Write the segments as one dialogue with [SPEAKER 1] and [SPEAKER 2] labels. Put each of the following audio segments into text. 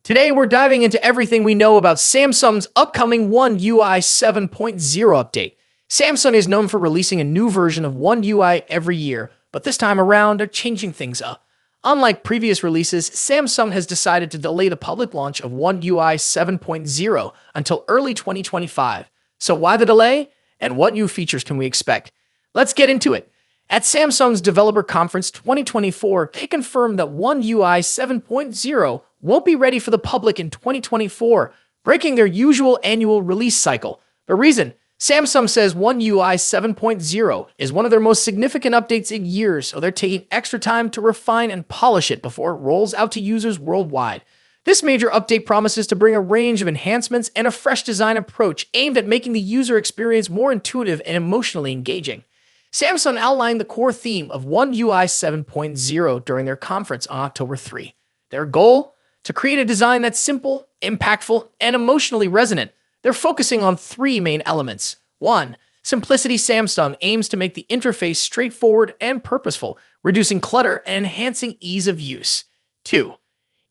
[SPEAKER 1] Today, we're diving into everything we know about Samsung's upcoming One UI 7.0 update. Samsung is known for releasing a new version of One UI every year, but this time around, they're changing things up. Unlike previous releases, Samsung has decided to delay the public launch of One UI 7.0 until early 2025. So why the delay? And what new features can we expect? Let's get into it. At Samsung's Developer Conference 2024, they confirmed that One UI 7.0 won't be ready for the public in 2024, breaking their usual annual release cycle. The reason? Samsung says One UI 7.0 is one of their most significant updates in years, so they're taking extra time to refine and polish it before it rolls out to users worldwide. This major update promises to bring a range of enhancements and a fresh design approach aimed at making the user experience more intuitive and emotionally engaging. Samsung outlined the core theme of One UI 7.0 during their conference on October 3. Their goal? To create a design that's simple, impactful, and emotionally resonant. They're focusing on three main elements. 1. Simplicity. Samsung aims to make the interface straightforward and purposeful, reducing clutter and enhancing ease of use. 2.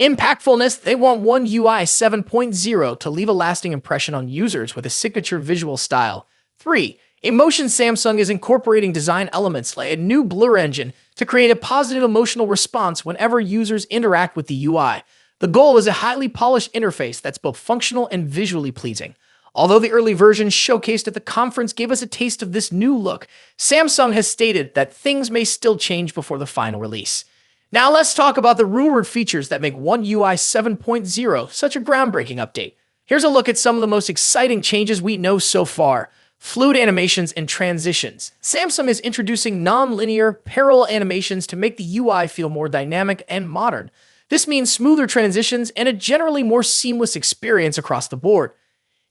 [SPEAKER 1] Impactfulness. They want One UI 7.0 to leave a lasting impression on users with a signature visual style. 3. Emotion. Samsung is incorporating design elements like a new blur engine to create a positive emotional response whenever users interact with the UI. The goal is a highly polished interface that's both functional and visually pleasing. Although the early versions showcased at the conference gave us a taste of this new look, Samsung has stated that things may still change before the final release. Now let's talk about the rumored features that make One UI 7.0 such a groundbreaking update. Here's a look at some of the most exciting changes we know so far. Fluid animations and transitions. Samsung is introducing non-linear, parallel animations to make the UI feel more dynamic and modern. This means smoother transitions and a generally more seamless experience across the board.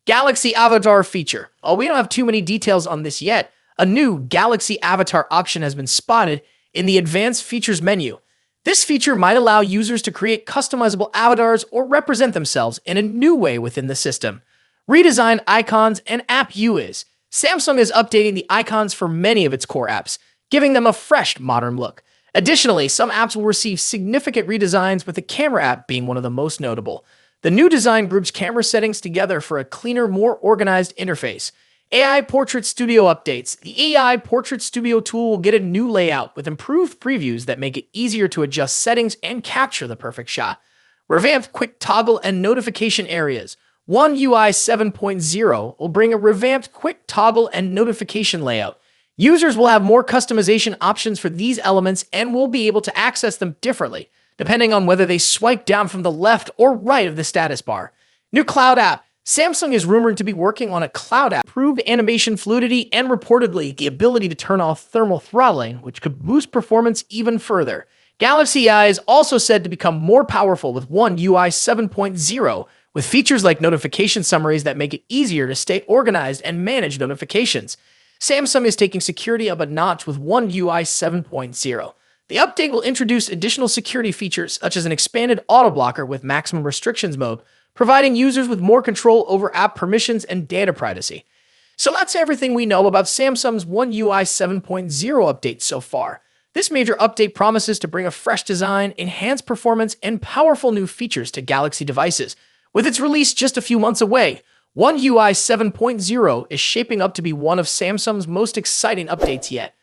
[SPEAKER 1] Galaxy Avatar feature. We don't have too many details on this yet. A new Galaxy Avatar option has been spotted in the Advanced Features menu. This feature might allow users to create customizable avatars or represent themselves in a new way within the system. Redesigned icons and app UIs. Samsung is updating the icons for many of its core apps, giving them a fresh, modern look. Additionally, some apps will receive significant redesigns, with the camera app being one of the most notable. The new design groups camera settings together for a cleaner, more organized interface. AI Portrait Studio updates. The AI Portrait Studio tool will get a new layout with improved previews that make it easier to adjust settings and capture the perfect shot. Revamped quick toggle and notification areas. One UI 7.0 will bring a revamped quick toggle and notification layout. Users will have more customization options for these elements and will be able to access them differently, depending on whether they swipe down from the left or right of the status bar. New Cloud app. Samsung is rumored to be working on a cloud app, improved animation fluidity, and reportedly the ability to turn off thermal throttling, which could boost performance even further. Galaxy AI is also said to become more powerful with One UI 7.0, with features like notification summaries that make it easier to stay organized and manage notifications. Samsung is taking security up a notch with One UI 7.0. The update will introduce additional security features such as an expanded auto blocker with maximum restrictions mode, providing users with more control over app permissions and data privacy. So that's everything we know about Samsung's One UI 7.0 update so far. This major update promises to bring a fresh design, enhanced performance, and powerful new features to Galaxy devices. With its release just a few months away, One UI 7.0 is shaping up to be one of Samsung's most exciting updates yet.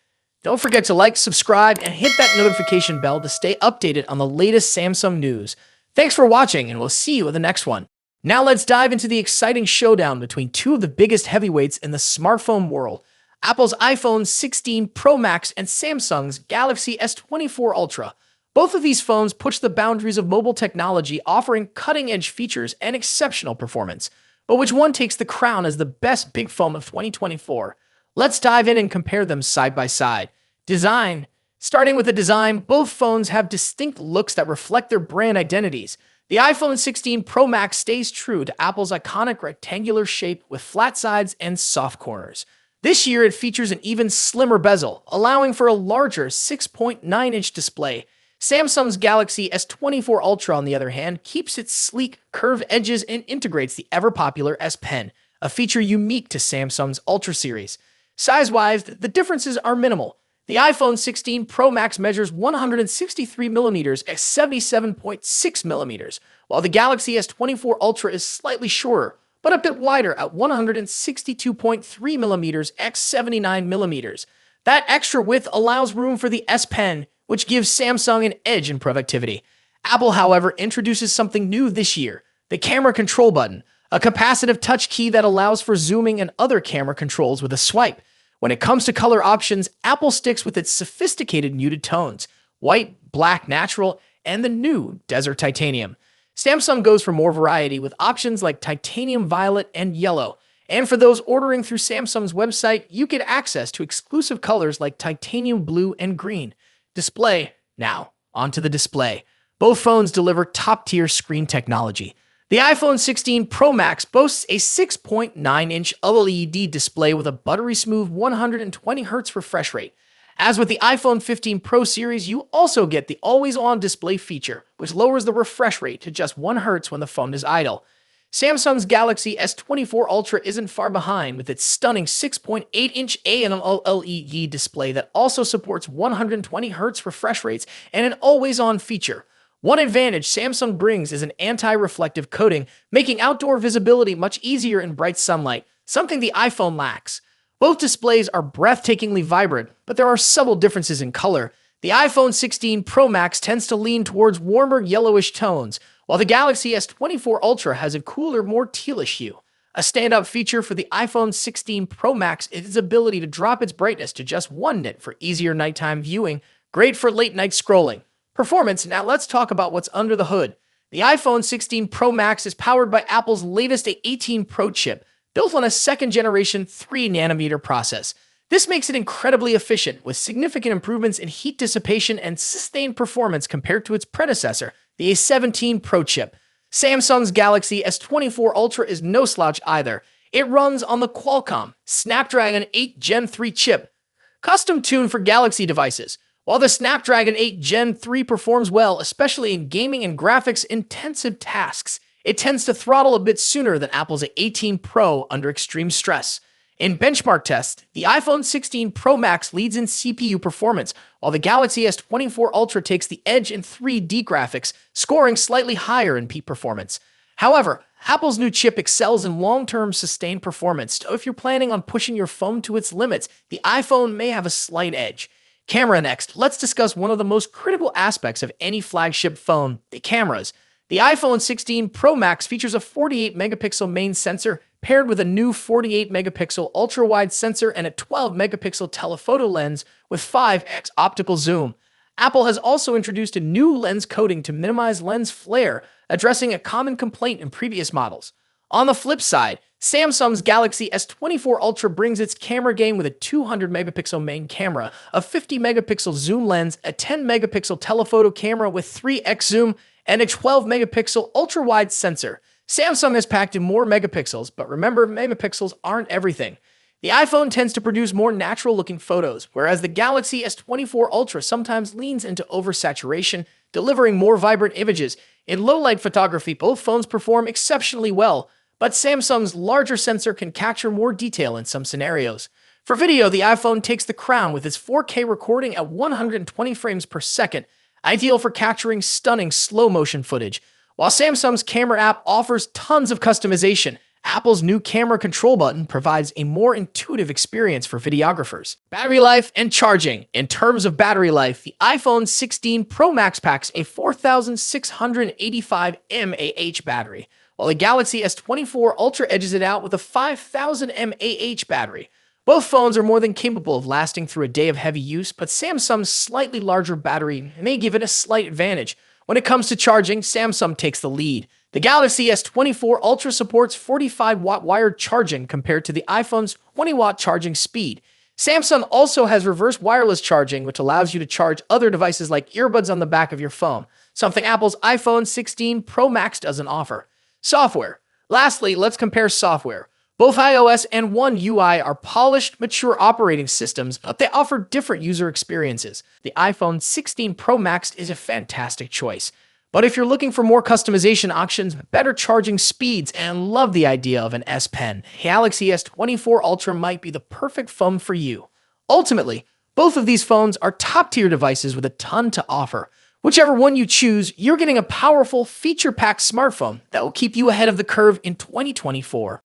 [SPEAKER 1] Don't forget to like, subscribe, and hit that notification bell to stay updated on the latest Samsung news. Thanks for watching, and we'll see you in the next one. Now let's dive into the exciting showdown between two of the biggest heavyweights in the smartphone world, Apple's iPhone 16 Pro Max and Samsung's Galaxy S24 Ultra. Both of these phones push the boundaries of mobile technology, offering cutting-edge features and exceptional performance. But which one takes the crown as the best big phone of 2024? Let's dive in and compare them side by side. Design. Starting with the design, both phones have distinct looks that reflect their brand identities. The iPhone 16 Pro Max stays true to Apple's iconic rectangular shape with flat sides and soft corners. This year, it features an even slimmer bezel, allowing for a larger 6.9-inch display. Samsung's Galaxy S24 Ultra, on the other hand, keeps its sleek, curved edges and integrates the ever-popular S Pen, a feature unique to Samsung's Ultra series. Size-wise, the differences are minimal. The iPhone 16 Pro Max measures 163 millimeters at 77.6 millimeters, while the Galaxy S24 Ultra is slightly shorter, but a bit wider at 162.3 millimeters x 79 millimeters. That extra width allows room for the S Pen, which gives Samsung an edge in productivity. Apple, however, introduces something new this year, the camera control button, a capacitive touch key that allows for zooming and other camera controls with a swipe. When it comes to color options, Apple sticks with its sophisticated muted tones, white, black, natural, and the new Desert Titanium. Samsung goes for more variety with options like titanium violet and yellow. And for those ordering through Samsung's website, you get access to exclusive colors like titanium blue and green. Display. Now, onto the display. Both phones deliver top-tier screen technology. The iPhone 16 Pro Max boasts a 6.9-inch OLED display with a buttery-smooth 120Hz refresh rate. As with the iPhone 15 Pro series, you also get the always-on display feature, which lowers the refresh rate to just 1 Hz when the phone is idle. Samsung's Galaxy S24 Ultra isn't far behind with its stunning 6.8-inch AMOLED display that also supports 120Hz refresh rates and an always-on feature. One advantage Samsung brings is an anti-reflective coating, making outdoor visibility much easier in bright sunlight, something the iPhone lacks. Both displays are breathtakingly vibrant, but there are subtle differences in color. The iPhone 16 Pro Max tends to lean towards warmer yellowish tones, while the Galaxy S24 Ultra has a cooler, more tealish hue. A standout feature for the iPhone 16 Pro Max is its ability to drop its brightness to just 1 nit for easier nighttime viewing, great for late-night scrolling. Performance. Now let's talk about what's under the hood. The iPhone 16 Pro Max is powered by Apple's latest A18 Pro chip, built on a second-generation 3nm process. This makes it incredibly efficient, with significant improvements in heat dissipation and sustained performance compared to its predecessor, the A17 Pro chip. Samsung's Galaxy S24 Ultra is no slouch either. It runs on the Qualcomm Snapdragon 8 Gen 3 chip, custom-tuned for Galaxy devices. While the Snapdragon 8 Gen 3 performs well, especially in gaming and graphics-intensive tasks, it tends to throttle a bit sooner than Apple's A18 Pro under extreme stress. In benchmark tests, the iPhone 16 Pro Max leads in CPU performance, while the Galaxy S24 Ultra takes the edge in 3D graphics, scoring slightly higher in peak performance. However, Apple's new chip excels in long-term sustained performance, so if you're planning on pushing your phone to its limits, the iPhone may have a slight edge. Camera next. Let's discuss one of the most critical aspects of any flagship phone, the cameras. The iPhone 16 Pro Max features a 48-megapixel main sensor paired with a new 48-megapixel ultra-wide sensor and a 12-megapixel telephoto lens with 5x optical zoom. Apple has also introduced a new lens coating to minimize lens flare, addressing a common complaint in previous models. On the flip side, Samsung's Galaxy S24 Ultra brings its camera game with a 200-megapixel main camera, a 50-megapixel zoom lens, a 10-megapixel telephoto camera with 3x zoom, and a 12-megapixel ultra-wide sensor. Samsung has packed in more megapixels, but remember, megapixels aren't everything. The iPhone tends to produce more natural-looking photos, whereas the Galaxy S24 Ultra sometimes leans into oversaturation, delivering more vibrant images. In low-light photography, both phones perform exceptionally well, but Samsung's larger sensor can capture more detail in some scenarios. For video, the iPhone takes the crown with its 4K recording at 120 frames per second, ideal for capturing stunning slow-motion footage. While Samsung's camera app offers tons of customization, Apple's new camera control button provides a more intuitive experience for videographers. Battery life and charging. In terms of battery life, the iPhone 16 Pro Max packs a 4,685 mAh battery, while the Galaxy S24 Ultra edges it out with a 5,000 mAh battery. Both phones are more than capable of lasting through a day of heavy use, but Samsung's slightly larger battery may give it a slight advantage. When it comes to charging, Samsung takes the lead. The Galaxy S24 Ultra supports 45-watt wired charging compared to the iPhone's 20-watt charging speed. Samsung also has reverse wireless charging, which allows you to charge other devices like earbuds on the back of your phone, something Apple's iPhone 16 Pro Max doesn't offer. Software. Lastly, let's compare software. Both iOS and One UI are polished, mature operating systems, but they offer different user experiences. The iPhone 16 Pro Max is a fantastic choice. But if you're looking for more customization options, better charging speeds, and love the idea of an S Pen, Galaxy S24 Ultra might be the perfect phone for you. Ultimately, Both of these phones are top-tier devices with a ton to offer. Whichever one you choose, you're getting a powerful, feature-packed smartphone that will keep you ahead of the curve in 2024.